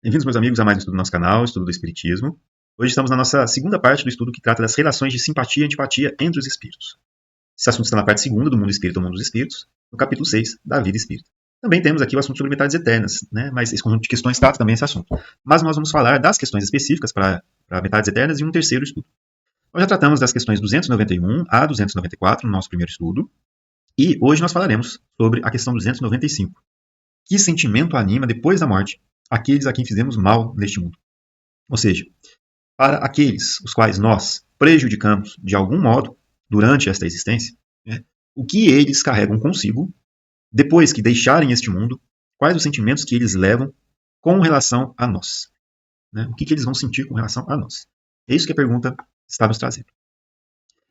Bem-vindos, meus amigos, a mais um estudo do nosso canal, estudo do Espiritismo. Hoje estamos na nossa segunda parte do estudo que trata das relações de simpatia e antipatia entre os espíritos. Esse assunto está na parte segunda do Mundo Espírita, o Mundo dos Espíritos, no capítulo 6 da Vida Espírita. Também temos aqui o assunto sobre metades eternas, mas esse conjunto de questões trata também esse assunto. Mas nós vamos falar das questões específicas para metades eternas em um terceiro estudo. Nós já tratamos das questões 291 a 294 no nosso primeiro estudo, e hoje nós falaremos sobre a questão 295. Que sentimento anima depois da morte aqueles a quem fizemos mal neste mundo? Ou seja, para aqueles os quais nós prejudicamos de algum modo durante esta existência, o que eles carregam consigo depois que deixarem este mundo, quais os sentimentos que eles levam com relação a nós? O que eles vão sentir com relação a nós? É isso que a pergunta está nos trazendo.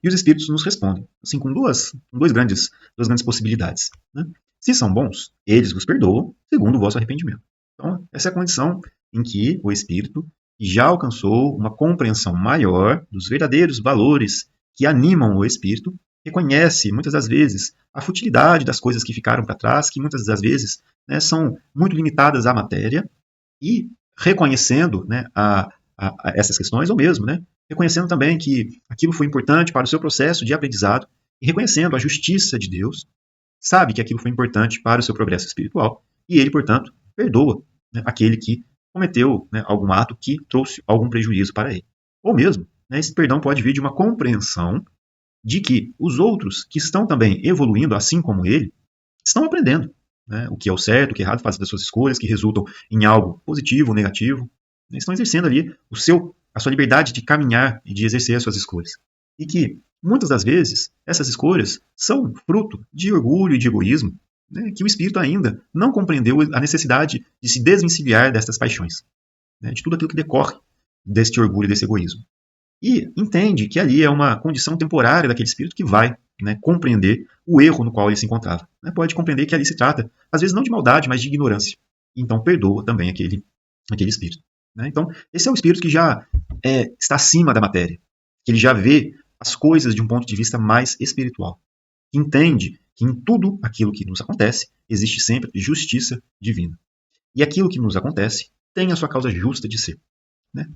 E os espíritos nos respondem, assim, com duas grandes possibilidades. Se são bons, eles vos perdoam segundo o vosso arrependimento. Então, essa é a condição em que o espírito já alcançou uma compreensão maior dos verdadeiros valores que animam o espírito, reconhece, muitas das vezes, a futilidade das coisas que ficaram para trás, que muitas das vezes são muito limitadas à matéria, e reconhecendo essas questões, ou mesmo reconhecendo também que aquilo foi importante para o seu processo de aprendizado, e reconhecendo a justiça de Deus, sabe que aquilo foi importante para o seu progresso espiritual, e ele, portanto, perdoa aquele que cometeu algum ato que trouxe algum prejuízo para ele. Ou mesmo, esse perdão pode vir de uma compreensão de que os outros que estão também evoluindo, assim como ele, estão aprendendo o que é o certo, o que é errado, fazendo as suas escolhas, que resultam em algo positivo ou negativo. Estão exercendo ali a sua liberdade de caminhar e de exercer as suas escolhas. E que, muitas das vezes, essas escolhas são fruto de orgulho e de egoísmo, que o espírito ainda não compreendeu a necessidade de se desvencilhar destas paixões, de tudo aquilo que decorre deste orgulho e desse egoísmo. E entende que ali é uma condição temporária daquele espírito que vai compreender o erro no qual ele se encontrava. Pode compreender que ali se trata, às vezes, não de maldade, mas de ignorância. Então, perdoa também aquele espírito. Então, esse é o espírito que já está acima da matéria, que ele já vê as coisas de um ponto de vista mais espiritual, que entende que em tudo aquilo que nos acontece existe sempre justiça divina. E aquilo que nos acontece tem a sua causa justa de ser.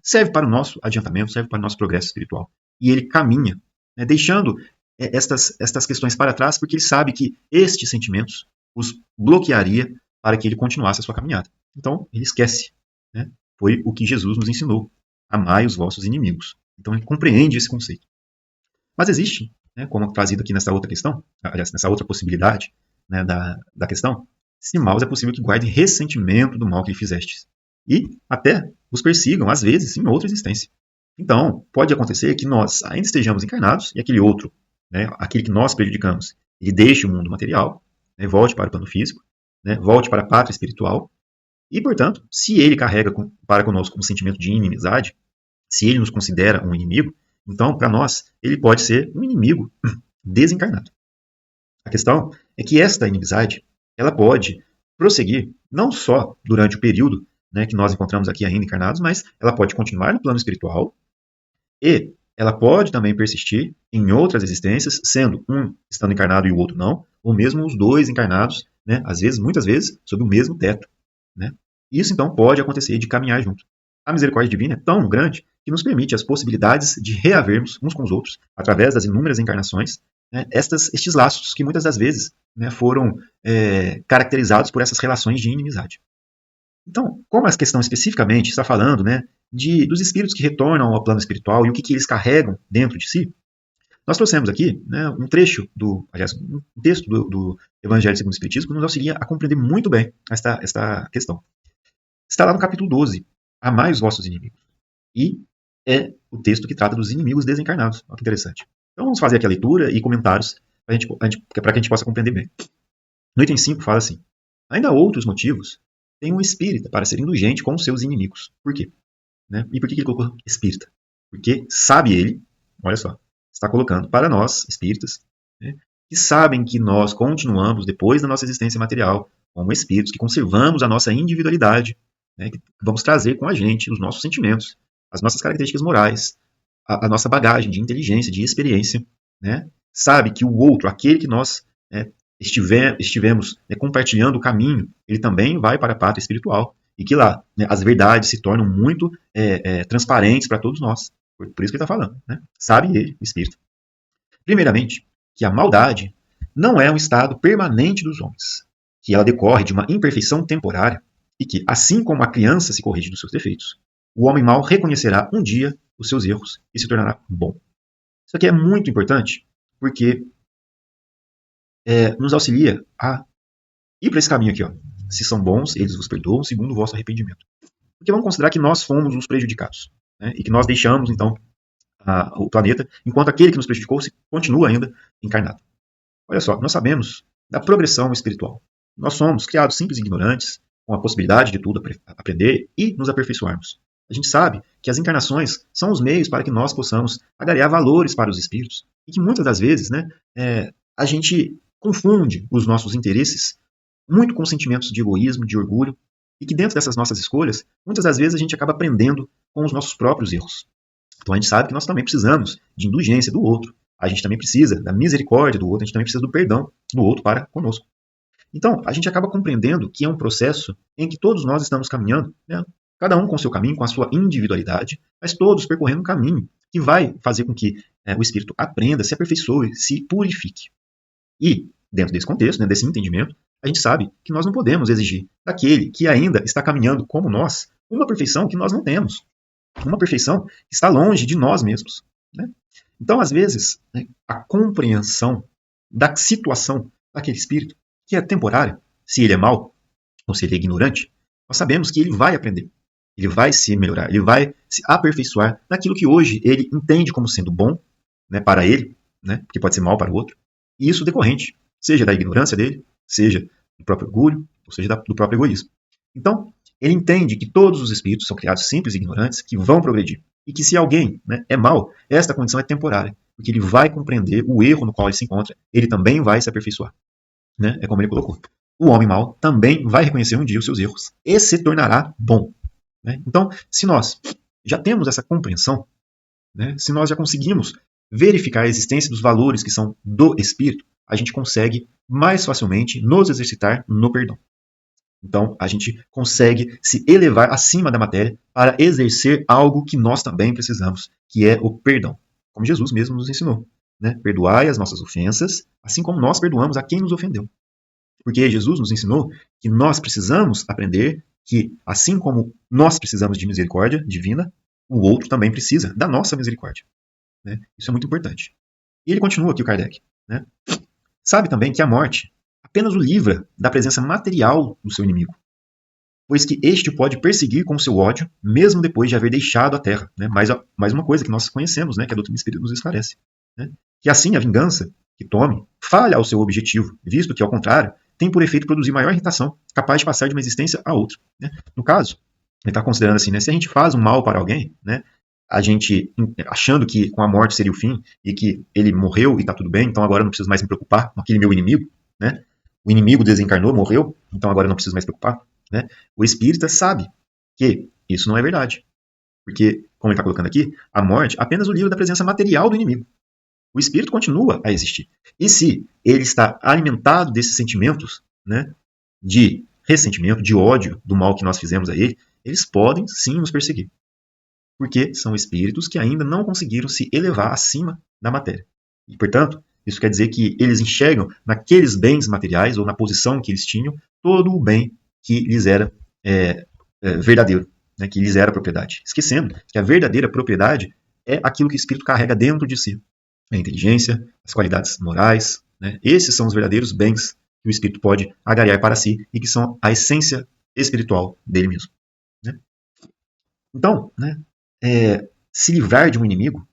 Serve para o nosso adiantamento, serve para o nosso progresso espiritual. E ele caminha, deixando estas questões para trás, porque ele sabe que estes sentimentos os bloquearia para que ele continuasse a sua caminhada. Então, ele esquece. Foi o que Jesus nos ensinou. Amai os vossos inimigos. Então, ele compreende esse conceito. Mas existe, como trazido aqui nessa outra questão, aliás, nessa outra possibilidade da questão, se maus é possível que guardem ressentimento do mal que lhe fizestes. E até os persigam, às vezes, em outra existência. Então, pode acontecer que nós ainda estejamos encarnados e aquele outro, aquele que nós prejudicamos, ele deixe o mundo material, volte para o plano físico, volte para a pátria espiritual, e, portanto, se ele carrega para conosco um sentimento de inimizade, se ele nos considera um inimigo, então, para nós, ele pode ser um inimigo desencarnado. A questão é que esta inimizade, ela pode prosseguir não só durante o período que nós encontramos aqui ainda encarnados, mas ela pode continuar no plano espiritual e ela pode também persistir em outras existências, sendo um estando encarnado e o outro não, ou mesmo os dois encarnados, às vezes, muitas vezes, sob o mesmo teto. Isso, então, pode acontecer de caminhar junto. A misericórdia divina é tão grande que nos permite as possibilidades de reavermos uns com os outros, através das inúmeras encarnações, estes laços que muitas das vezes foram caracterizados por essas relações de inimizade. Então, como a questão especificamente está falando dos espíritos que retornam ao plano espiritual e o que eles carregam dentro de si, nós trouxemos aqui um trecho, um texto do Evangelho segundo o Espiritismo que nos auxilia a compreender muito bem esta questão. Está lá no capítulo 12, Amai os vossos inimigos. E é o texto que trata dos inimigos desencarnados. Olha que interessante. Então vamos fazer aqui a leitura e comentários para que a gente possa compreender bem. No item 5 fala assim: ainda há outros motivos tem um espírita para ser indulgente com os seus inimigos. Por quê? E por que ele colocou espírita? Porque sabe ele, olha só, está colocando para nós, espíritas, que sabem que nós continuamos depois da nossa existência material como espíritos, que conservamos a nossa individualidade, que vamos trazer com a gente os nossos sentimentos, as nossas características morais, a nossa bagagem de inteligência, de experiência, sabe que o outro, aquele que nós estivemos compartilhando o caminho, ele também vai para a pátria espiritual, e que lá né, as verdades se tornam muito transparentes para todos nós. Por isso que ele está falando. Né? Sabe ele, o Espírito. Primeiramente, que a maldade não é um estado permanente dos homens, que ela decorre de uma imperfeição temporária e que, assim como a criança se corrige dos seus defeitos, o homem mau reconhecerá um dia os seus erros e se tornará bom. Isso aqui é muito importante porque nos auxilia a ir para esse caminho aqui. Ó. Se são bons, eles vos perdoam segundo o vosso arrependimento. Porque vamos considerar que nós fomos os prejudicados, né? E que nós deixamos, então, o planeta, enquanto aquele que nos prejudicou continua ainda encarnado. Olha só, nós sabemos da progressão espiritual. Nós somos criados simples e ignorantes, com a possibilidade de tudo aprender e nos aperfeiçoarmos. A gente sabe que as encarnações são os meios para que nós possamos agregar valores para os espíritos e que muitas das vezes, né, a gente confunde os nossos interesses muito com sentimentos de egoísmo, de orgulho, e que dentro dessas nossas escolhas, muitas das vezes a gente acaba aprendendo com os nossos próprios erros. Então a gente sabe que nós também precisamos de indulgência do outro, a gente também precisa da misericórdia do outro, a gente também precisa do perdão do outro para conosco. Então a gente acaba compreendendo que é um processo em que todos nós estamos caminhando, né? Cada um com o seu caminho, com a sua individualidade, mas todos percorrendo um caminho que vai fazer com que o espírito aprenda, se aperfeiçoe, se purifique. E, dentro desse contexto, né, desse entendimento, a gente sabe que nós não podemos exigir daquele que ainda está caminhando como nós uma perfeição que nós não temos. Uma perfeição que está longe de nós mesmos. Né? Então, às vezes, né, a compreensão da situação daquele espírito, que é temporária, se ele é mau ou se ele é ignorante, nós sabemos que ele vai aprender, ele vai se melhorar, ele vai se aperfeiçoar naquilo que hoje ele entende como sendo bom, né, para ele, né, porque pode ser mal para o outro, e isso decorrente, seja da ignorância dele, seja do próprio orgulho, ou seja do próprio egoísmo. Então, ele entende que todos os espíritos são criados simples e ignorantes, que vão progredir. E que se alguém, né, é mau, esta condição é temporária. Porque ele vai compreender o erro no qual ele se encontra, ele também vai se aperfeiçoar. Né? É como ele colocou. O homem mau também vai reconhecer um dia os seus erros e se tornará bom. Né? Então, se nós já temos essa compreensão, né, se nós já conseguimos verificar a existência dos valores que são do espírito, a gente consegue mais facilmente nos exercitar no perdão. Então, a gente consegue se elevar acima da matéria para exercer algo que nós também precisamos, que é o perdão. Como Jesus mesmo nos ensinou. Né? Perdoai as nossas ofensas, assim como nós perdoamos a quem nos ofendeu. Porque Jesus nos ensinou que nós precisamos aprender que, assim como nós precisamos de misericórdia divina, o outro também precisa da nossa misericórdia. Né? Isso é muito importante. E ele continua aqui, o Kardec. Né? Sabe também que a morte apenas o livra da presença material do seu inimigo, pois que este pode perseguir com o seu ódio, mesmo depois de haver deixado a terra. Né? Mais uma coisa que nós conhecemos, né? Que a doutrina espírita nos esclarece. Né? Que assim a vingança que tome falha ao seu objetivo, visto que, ao contrário, tem por efeito produzir maior irritação, capaz de passar de uma existência a outra. Né? No caso, ele está considerando assim, né? Se a gente faz um mal para alguém, né? A gente achando que com a morte seria o fim, e que ele morreu e está tudo bem, então agora eu não preciso mais me preocupar com aquele meu inimigo, né? O inimigo desencarnou, morreu, então agora eu não preciso mais me preocupar. Né? O espírita sabe que isso não é verdade. Porque, como ele está colocando aqui, a morte apenas o livra da presença material do inimigo. O espírito continua a existir. E se ele está alimentado desses sentimentos, né, de ressentimento, de ódio do mal que nós fizemos a ele, eles podem sim nos perseguir. Porque são espíritos que ainda não conseguiram se elevar acima da matéria. E, portanto, isso quer dizer que eles enxergam naqueles bens materiais, ou na posição que eles tinham, todo o bem que lhes era verdadeiro, né, que lhes era propriedade. Esquecendo que a verdadeira propriedade é aquilo que o espírito carrega dentro de si. A inteligência, as qualidades morais. Né, esses são os verdadeiros bens que o espírito pode agariar para si e que são a essência espiritual dele mesmo. Né? Então, né, se livrar de um inimigo,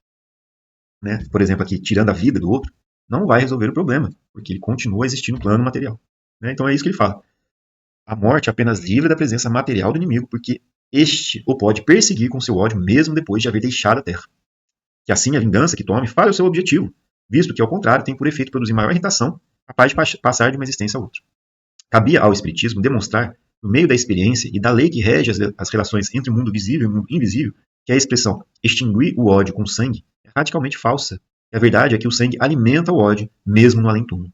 né, por exemplo, aqui, tirando a vida do outro, não vai resolver o problema, porque ele continua a existir no plano material. Né? Então é isso que ele fala. A morte apenas livra da presença material do inimigo, porque este o pode perseguir com seu ódio mesmo depois de haver deixado a terra. Que assim a vingança que tome falha o seu objetivo, visto que, ao contrário, tem por efeito produzir maior irritação, capaz de passar de uma existência a outra. Cabia ao Espiritismo demonstrar, no meio da experiência e da lei que rege as relações entre o mundo visível e o mundo invisível, que a expressão extinguir o ódio com sangue é radicalmente falsa. E a verdade é que o sangue alimenta o ódio, mesmo no além-túmulo.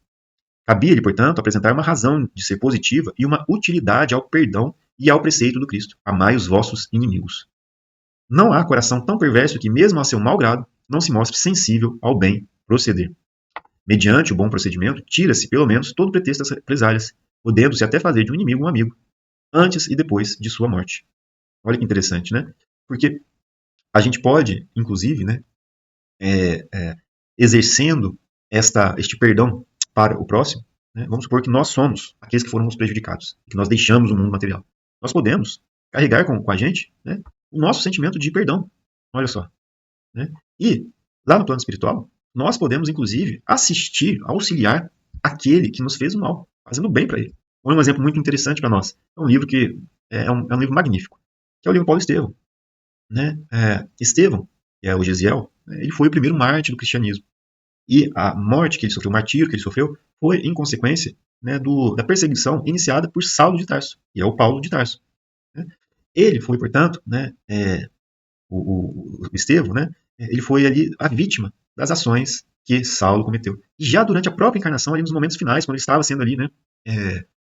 Cabia-lhe, portanto, apresentar uma razão de ser positiva e uma utilidade ao perdão e ao preceito do Cristo: amai os vossos inimigos. Não há coração tão perverso que, mesmo a seu mau grado, não se mostre sensível ao bem proceder. Mediante o bom procedimento, tira-se, pelo menos, todo pretexto das represálias, podendo-se até fazer de um inimigo um amigo, antes e depois de sua morte. Olha que interessante, né? Porque a gente pode, inclusive, né, exercendo este perdão para o próximo, né, vamos supor que nós somos aqueles que foram os prejudicados, que nós deixamos o mundo material. Nós podemos carregar com a gente, né, o nosso sentimento de perdão. Olha só. Né? E, lá no plano espiritual, nós podemos, inclusive, assistir, auxiliar aquele que nos fez o mal, fazendo bem para ele. Um exemplo muito interessante para nós. É um livro que é um livro magnífico, que é o livro Paulo Estevão. Né? Estevão, que é o Gesiel, ele foi o primeiro mártir do cristianismo. E a morte que ele sofreu, o martírio que ele sofreu, foi em consequência, né, da perseguição iniciada por Saulo de Tarso, que é o Paulo de Tarso. Né? Ele foi, portanto, né, o Estevão, né, ele foi ali a vítima das ações que Saulo cometeu. E já durante a própria encarnação, ali nos momentos finais, quando ele estava sendo ali, né,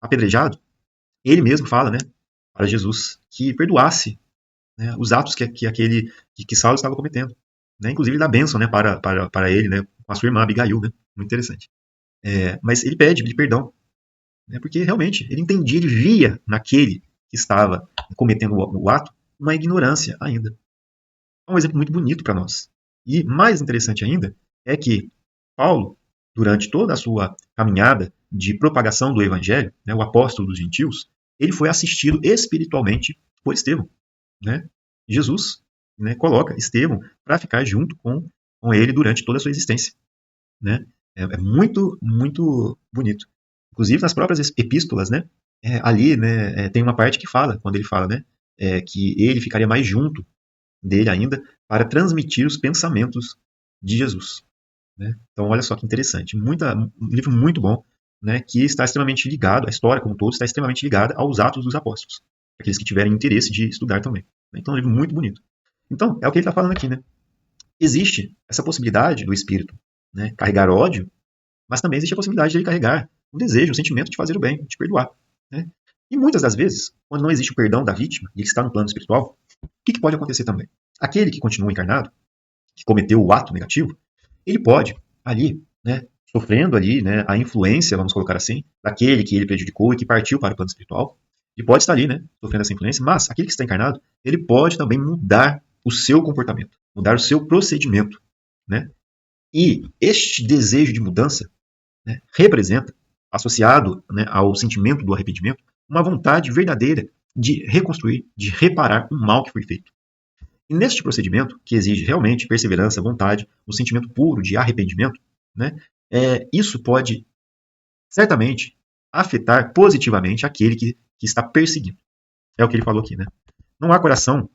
apedrejado, ele mesmo fala, né, para Jesus que perdoasse, né, os atos que Saulo estava cometendo. Né, inclusive dá bênção, né, para ele, né, com a sua irmã Abigail, né, muito interessante. Mas ele pede perdão, né, porque realmente ele entendia, ele via naquele que estava cometendo o ato uma ignorância ainda. É um exemplo muito bonito para nós. E mais interessante ainda é que Paulo, durante toda a sua caminhada de propagação do evangelho, né, o apóstolo dos gentios, ele foi assistido espiritualmente por Estevão. Né? Jesus, né, coloca Estevão para ficar junto com ele durante toda a sua existência. Né? É muito, muito bonito. Inclusive nas próprias epístolas, né, ali, né, tem uma parte que fala, quando ele fala, né, que ele ficaria mais junto dele ainda para transmitir os pensamentos de Jesus. Né? Então, olha só que interessante. Um livro muito bom, né, que está extremamente ligado, a história como um todo está extremamente ligada aos Atos dos Apóstolos, aqueles que tiverem interesse de estudar também. Então, é um livro muito bonito. Então, é o que ele está falando aqui. Né? Existe essa possibilidade do espírito, né, carregar ódio, mas também existe a possibilidade de ele carregar um desejo, um sentimento de fazer o bem, de perdoar. Né? E muitas das vezes, quando não existe o perdão da vítima, e ele está no plano espiritual, o que pode acontecer também? Aquele que continua encarnado, que cometeu o ato negativo, ele pode, ali, né, sofrendo ali, né, a influência, vamos colocar assim, daquele que ele prejudicou e que partiu para o plano espiritual, ele pode estar ali, né, sofrendo essa influência, mas aquele que está encarnado, ele pode também mudar o seu comportamento, mudar o seu procedimento, né? E este desejo de mudança, né, representa, associado, né, ao sentimento do arrependimento, uma vontade verdadeira de reconstruir, de reparar o mal que foi feito. E neste procedimento, que exige realmente perseverança, vontade, um sentimento puro de arrependimento, né, isso pode certamente afetar positivamente aquele que está perseguindo. É o que ele falou aqui. Né? Não há coração,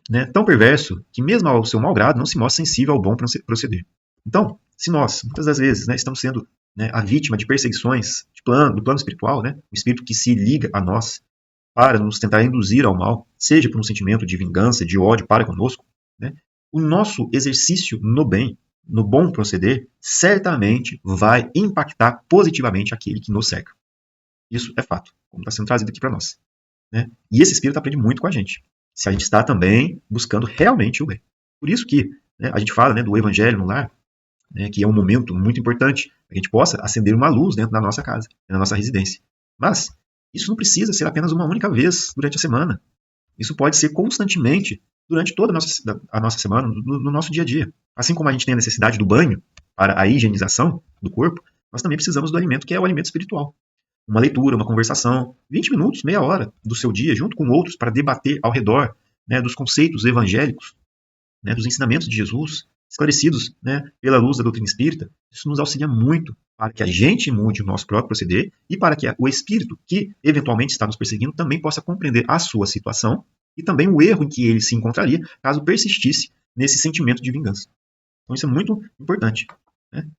né, tão perverso que, mesmo ao seu mau grado, não se mostra sensível ao bom proceder. Então, se nós, muitas das vezes, né, estamos sendo, né, a vítima de perseguições do plano espiritual, né, o espírito que se liga a nós para nos tentar induzir ao mal, seja por um sentimento de vingança, de ódio para conosco, né, o nosso exercício no bem, no bom proceder, certamente vai impactar positivamente aquele que nos cerca. Isso é fato, como está sendo trazido aqui para nós. Né? E esse espírito aprende muito com a gente, se a gente está também buscando realmente o bem. Por isso que, né, a gente fala, né, do evangelho no lar, né, que é um momento muito importante, que a gente possa acender uma luz dentro da nossa casa, na nossa residência. Mas isso não precisa ser apenas uma única vez durante a semana. Isso pode ser constantemente durante toda a nossa semana, no nosso dia a dia. Assim como a gente tem a necessidade do banho para a higienização do corpo, nós também precisamos do alimento que é o alimento espiritual. Uma leitura, uma conversação, 20 minutos, meia hora do seu dia, junto com outros, para debater ao redor, né, dos conceitos evangélicos, né, dos ensinamentos de Jesus, esclarecidos, né, pela luz da doutrina espírita. Isso nos auxilia muito para que a gente mude o nosso próprio proceder e para que o espírito que eventualmente está nos perseguindo também possa compreender a sua situação e também o erro em que ele se encontraria caso persistisse nesse sentimento de vingança. Então isso é muito importante. Né?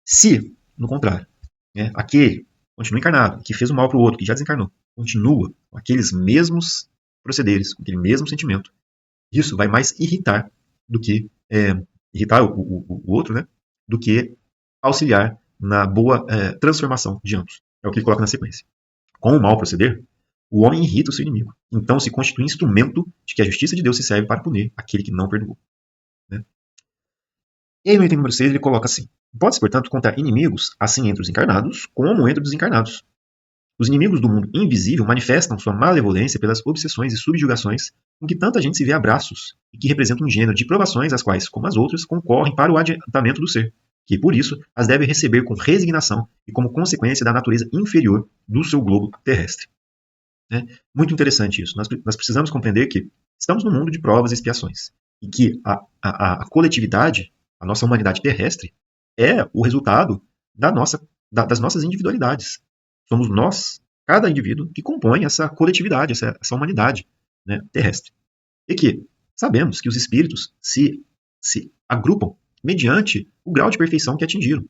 Se, no contrário, né, aquele continua encarnado, que fez o mal para o outro, que já desencarnou, continua com aqueles mesmos procederes, com aquele mesmo sentimento, isso vai mais irritar do que irritar o outro, né, do que auxiliar na boa transformação de ambos. É o que ele coloca na sequência. Com o mau proceder, o homem irrita o seu inimigo. Então se constitui instrumento de que a justiça de Deus se serve para punir aquele que não perdoou. Né? E aí no item número 6 ele coloca assim: pode-se, portanto, contar inimigos, assim entre os encarnados, como entre os desencarnados. Os inimigos do mundo invisível manifestam sua malevolência pelas obsessões e subjugações com que tanta gente se vê a braços e que representam um gênero de provações as quais, como as outras, concorrem para o adiantamento do ser, que, por isso, as deve receber com resignação e como consequência da natureza inferior do seu globo terrestre. Né? Muito interessante isso. Nós precisamos compreender que estamos num mundo de provas e expiações e que a coletividade, a nossa humanidade terrestre, é o resultado das nossas individualidades. Somos nós, cada indivíduo, que compõe essa coletividade, essa humanidade, né, terrestre. E que sabemos que os espíritos se agrupam mediante o grau de perfeição que atingiram.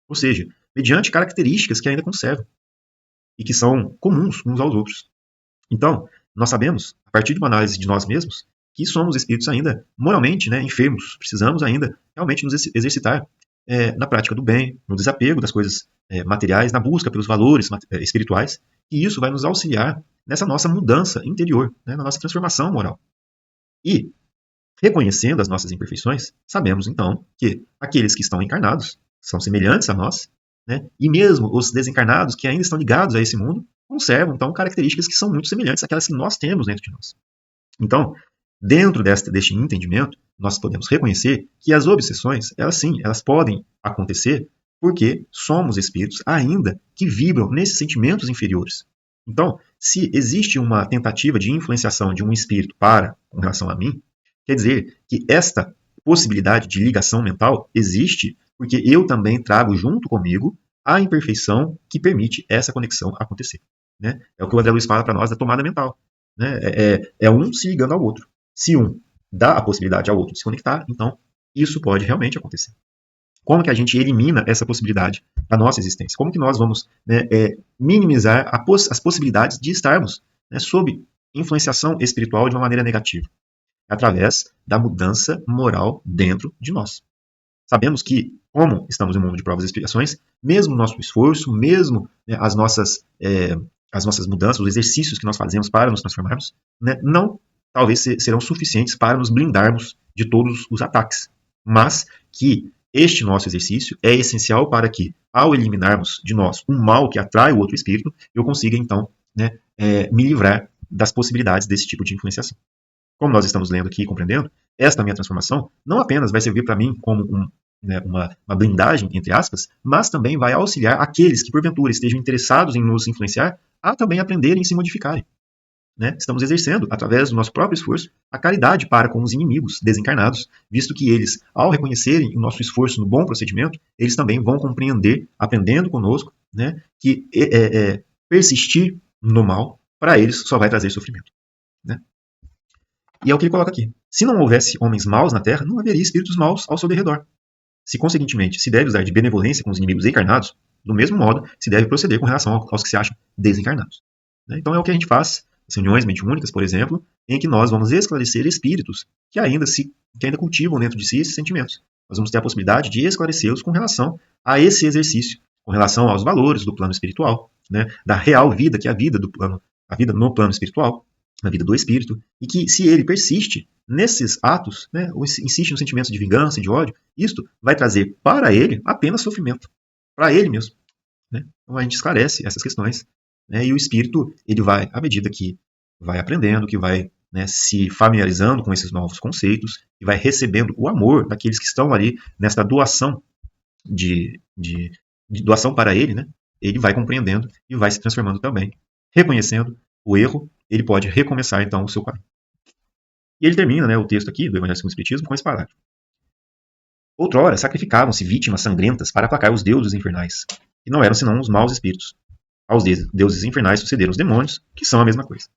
Ou seja, mediante características que ainda conservam e que são comuns uns aos outros. Então, nós sabemos, a partir de uma análise de nós mesmos, que somos espíritos ainda moralmente, né, enfermos. Precisamos ainda realmente nos exercitar na prática do bem, no desapego das coisas materiais, na busca pelos valores espirituais, e isso vai nos auxiliar nessa nossa mudança interior, né, na nossa transformação moral. E, reconhecendo as nossas imperfeições, sabemos então que aqueles que estão encarnados são semelhantes a nós, né, e mesmo os desencarnados que ainda estão ligados a esse mundo conservam então características que são muito semelhantes àquelas que nós temos dentro de nós. Então, dentro deste entendimento, nós podemos reconhecer que as obsessões, elas podem acontecer porque somos espíritos ainda que vibram nesses sentimentos inferiores. Então, se existe uma tentativa de influenciação de um espírito com relação a mim, quer dizer que esta possibilidade de ligação mental existe porque eu também trago junto comigo a imperfeição que permite essa conexão acontecer. Né? É o que o André Luiz fala para nós da tomada mental. Né? É um se ligando ao outro. Se um dá a possibilidade ao outro de se conectar, então isso pode realmente acontecer. Como que a gente elimina essa possibilidade da nossa existência? Como que nós vamos minimizar as possibilidades de estarmos sob influenciação espiritual de uma maneira negativa? Através da mudança moral dentro de nós. Sabemos que, como estamos em um mundo de provas e expiações, mesmo o nosso esforço, mesmo as nossas mudanças, os exercícios que nós fazemos para nos transformarmos, não talvez serão suficientes para nos blindarmos de todos os ataques. Mas que este nosso exercício é essencial para que, ao eliminarmos de nós um mal que atrai o outro espírito, eu consiga, então, me livrar das possibilidades desse tipo de influenciação. Como nós estamos lendo aqui e compreendendo, esta minha transformação não apenas vai servir para mim como uma blindagem, entre aspas, mas também vai auxiliar aqueles que, porventura, estejam interessados em nos influenciar a também aprenderem e se modificarem. Né? Estamos exercendo, através do nosso próprio esforço, a caridade para com os inimigos desencarnados, visto que eles, ao reconhecerem o nosso esforço no bom procedimento, eles também vão compreender, aprendendo conosco, né, que persistir no mal, para eles, só vai trazer sofrimento. Né? E é o que ele coloca aqui. Se não houvesse homens maus na Terra, não haveria espíritos maus ao seu derredor. Se, conseguintemente, se deve usar de benevolência com os inimigos encarnados, do mesmo modo, se deve proceder com relação aos que se acham desencarnados. Né? Então é o que a gente faz nas reuniões mediúnicas, por exemplo, em que nós vamos esclarecer espíritos que ainda cultivam dentro de si esses sentimentos. Nós vamos ter a possibilidade de esclarecê-los com relação a esse exercício, com relação aos valores do plano espiritual, né? Da real vida, que é a vida no plano espiritual, a vida do espírito, e que se ele persiste nesses atos, né, ou insiste nos sentimentos de vingança e de ódio, isto vai trazer para ele apenas sofrimento, para ele mesmo. Né? Então a gente esclarece essas questões, né, e o espírito, ele vai, à medida que vai aprendendo, que vai se familiarizando com esses novos conceitos, e vai recebendo o amor daqueles que estão ali nesta doação de doação para ele, né, ele vai compreendendo e vai se transformando também, reconhecendo o erro, ele pode recomeçar então o seu caminho. E ele termina, né, o texto aqui do Evangelho segundo o Espiritismo com esse parágrafo. Outrora sacrificavam-se vítimas sangrentas para aplacar os deuses infernais, que não eram senão os maus espíritos. Aos deuses infernais sucederam os demônios, que são a mesma coisa.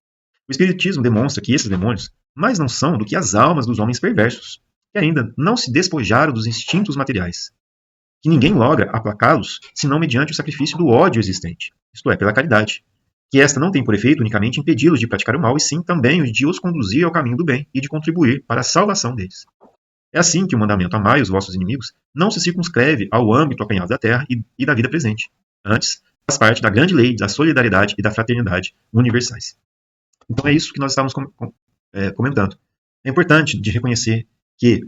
O Espiritismo demonstra que esses demônios mais não são do que as almas dos homens perversos, que ainda não se despojaram dos instintos materiais, que ninguém logra aplacá-los senão mediante o sacrifício do ódio existente, isto é, pela caridade, que esta não tem por efeito unicamente impedi-los de praticar o mal, e sim também de os conduzir ao caminho do bem e de contribuir para a salvação deles. É assim que o mandamento amai os vossos inimigos não se circunscreve ao âmbito acanhado da terra e da vida presente. Antes, faz parte da grande lei da solidariedade e da fraternidade universais. Então é isso que nós estávamos comentando. É importante de reconhecer que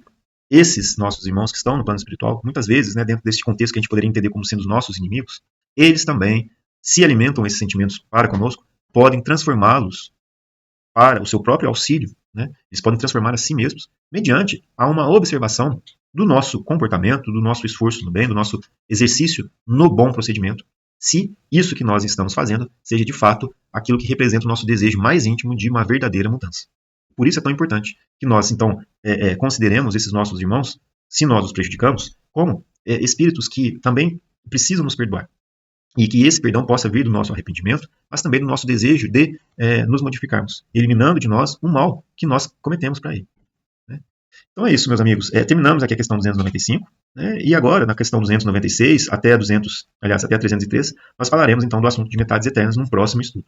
esses nossos irmãos que estão no plano espiritual, muitas vezes, né, dentro desse contexto que a gente poderia entender como sendo os nossos inimigos, eles também se alimentam esses sentimentos para conosco, podem transformá-los para o seu próprio auxílio, né? Eles podem transformar a si mesmos mediante a uma observação do nosso comportamento, do nosso esforço no bem, do nosso exercício no bom procedimento, se isso que nós estamos fazendo seja de fato aquilo que representa o nosso desejo mais íntimo de uma verdadeira mudança. Por isso é tão importante que nós, então, consideremos esses nossos irmãos, se nós os prejudicamos, como espíritos que também precisam nos perdoar. E que esse perdão possa vir do nosso arrependimento, mas também do nosso desejo de nos modificarmos, eliminando de nós o mal que nós cometemos para ele. Né? Então é isso, meus amigos. Terminamos aqui a questão 295, né? E agora, na questão 296 até a 303, nós falaremos então do assunto de metades eternas num próximo estudo.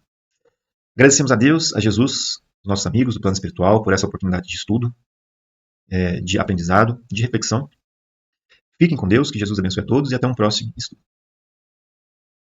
Agradecemos a Deus, a Jesus, os nossos amigos do plano espiritual, por essa oportunidade de estudo, de aprendizado, de reflexão. Fiquem com Deus, que Jesus abençoe a todos e até um próximo estudo.